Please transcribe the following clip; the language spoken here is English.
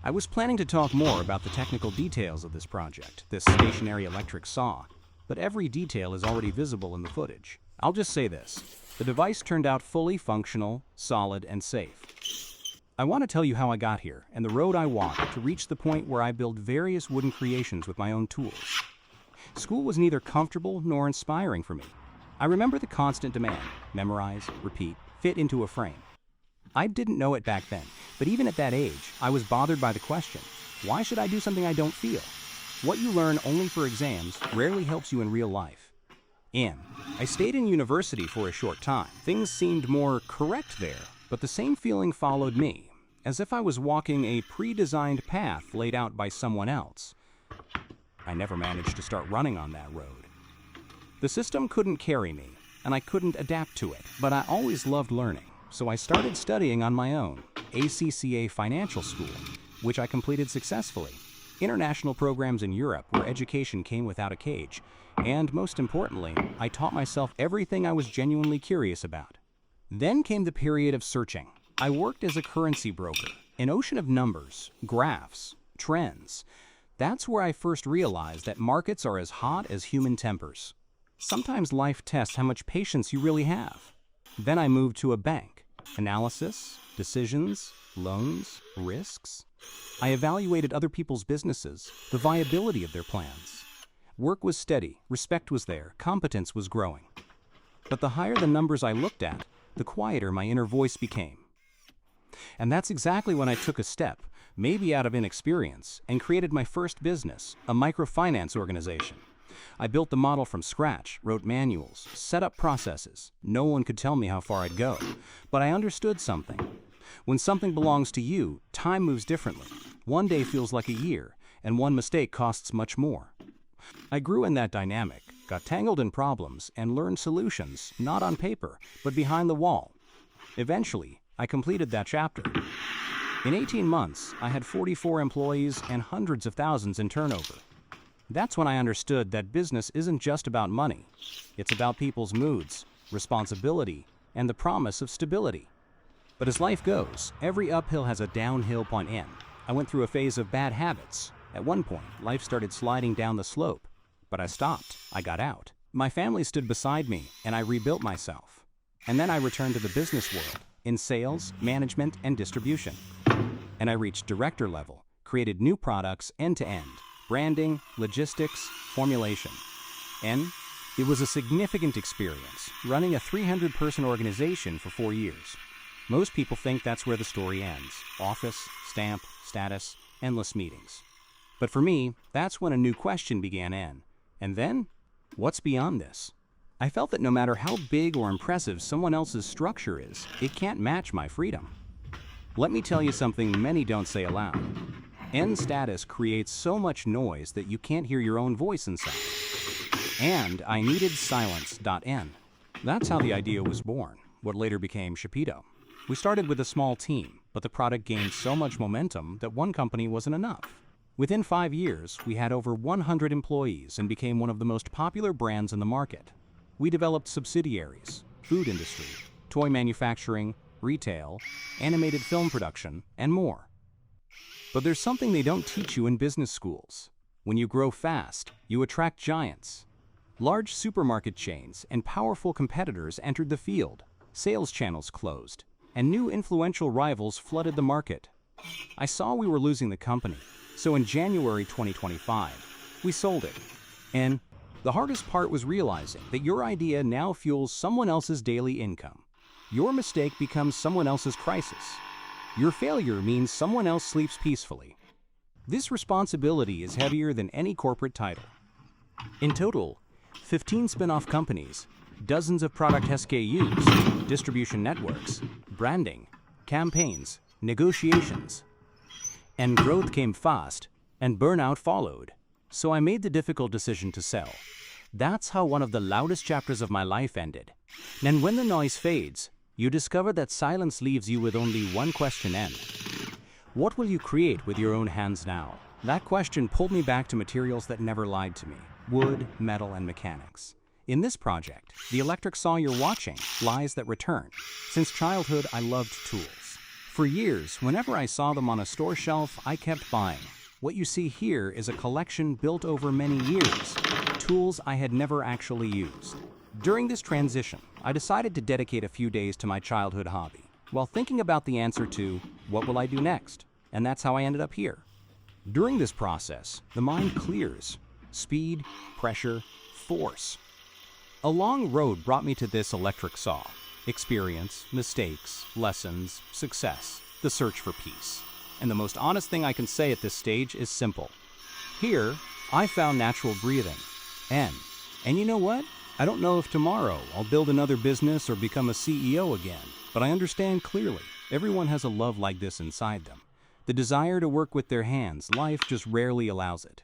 I was planning to talk more about the technical details of this project, this stationary electric saw, but every detail is already visible in the footage. I'll just say this: the device turned out fully functional, solid, and safe. I want to tell you how I got here and the road I walked to reach the point where I build various wooden creations with my own tools. School was neither comfortable nor inspiring for me. I remember the constant demand: memorize, repeat, fit into a frame. I didn't know it back then, but even at that age, I was bothered by the question: why should I do something I don't feel? What you learn only for exams rarely helps you in real life. I stayed in university for a short time. Things seemed more correct there, but the same feeling followed me, as if I was walking a pre-designed path laid out by someone else. I never managed to start running on that road. The system couldn't carry me, and I couldn't adapt to it, but I always loved learning, so I started studying on my own, ACCA Financial School, which I completed successfully, international programs in Europe where education came without a cage, and most importantly, I taught myself everything I was genuinely curious about. Then came the period of searching. I worked as a currency broker, an ocean of numbers, graphs, trends. That's where I first realized that markets are as hot as human tempers. Sometimes life tests how much patience you really have. Then I moved to a bank. Analysis, decisions, loans, risks. I evaluated other people's businesses, the viability of their plans. Work was steady, respect was there, competence was growing. But the higher the numbers I looked at, the quieter my inner voice became. And that's exactly when I took a step, maybe out of inexperience, and created my first business, a microfinance organization. I built the model from scratch, wrote manuals, set up processes. No one could tell me how far I'd go, but I understood something. When something belongs to you, time moves differently. One day feels like a year, and one mistake costs much more. I grew in that dynamic, got tangled in problems, and learned solutions, not on paper, but behind the wall. Eventually, I completed that chapter. In 18 months, I had 44 employees and hundreds of thousands in turnover. That's when I understood that business isn't just about money. It's about people's moods, responsibility, and the promise of stability. But as life goes, every uphill has a downhill point in. I went through a phase of bad habits. At one point, life started sliding down the slope. But I stopped. I got out. My family stood beside me, and I rebuilt myself. And then I returned to the business world, in sales, management, and distribution. And I reached director level, created new products end-to-end, branding, logistics, formulation. And it was a significant experience, running a 300-person organization for 4 years. Most people think that's where the story ends: office, stamp, status, endless meetings. But for me, that's when a new question began in. And then, what's beyond this? I felt that no matter how big or impressive someone else's structure is, it can't match my freedom. Let me tell you something many don't say aloud. N status creates so much noise that you can't hear your own voice inside. And I needed silence.n. That's how the idea was born, what later became Shapido. We started with a small team, but the product gained so much momentum that one company wasn't enough. Within 5 years, we had over 100 employees and became one of the most popular brands in the market. We developed subsidiaries, food industry, toy manufacturing, retail, animated film production, and more. But there's something they don't teach you in business schools. When you grow fast, you attract giants. Large supermarket chains and powerful competitors entered the field, sales channels closed, and new influential rivals flooded the market. I saw we were losing the company, so in January 2025, we sold it. And the hardest part was realizing that your idea now fuels someone else's daily income. Your mistake becomes someone else's crisis. Your failure means someone else sleeps peacefully. This responsibility is heavier than any corporate title. In total, 15 spin-off companies, dozens of product SKUs, distribution networks, branding, campaigns, negotiations. And growth came fast, and burnout followed. So I made the difficult decision to sell. That's how one of the loudest chapters of my life ended. And when the noise fades, you discover that silence leaves you with only one question in. What will you create with your own hands now? That question pulled me back to materials that never lied to me: wood, metal, and mechanics. In this project, the electric saw you're watching, lies that return. Since childhood, I loved tools. For years, whenever I saw them on a store shelf, I kept buying. What you see here is a collection built over many years, tools I had never actually used. During this transition, I decided to dedicate a few days to my childhood hobby, while thinking about the answer to, what will I do next? And that's how I ended up here. During this process, the mind clears. Speed, pressure, force. A long road brought me to this electric saw. Experience, mistakes, lessons, success, the search for peace. And the most honest thing I can say at this stage is simple. Here, I found natural breathing. And you know what? I don't know if tomorrow I'll build another business or become a CEO again, but I understand clearly, everyone has a love like this inside them. The desire to work with their hands, life just rarely allows it.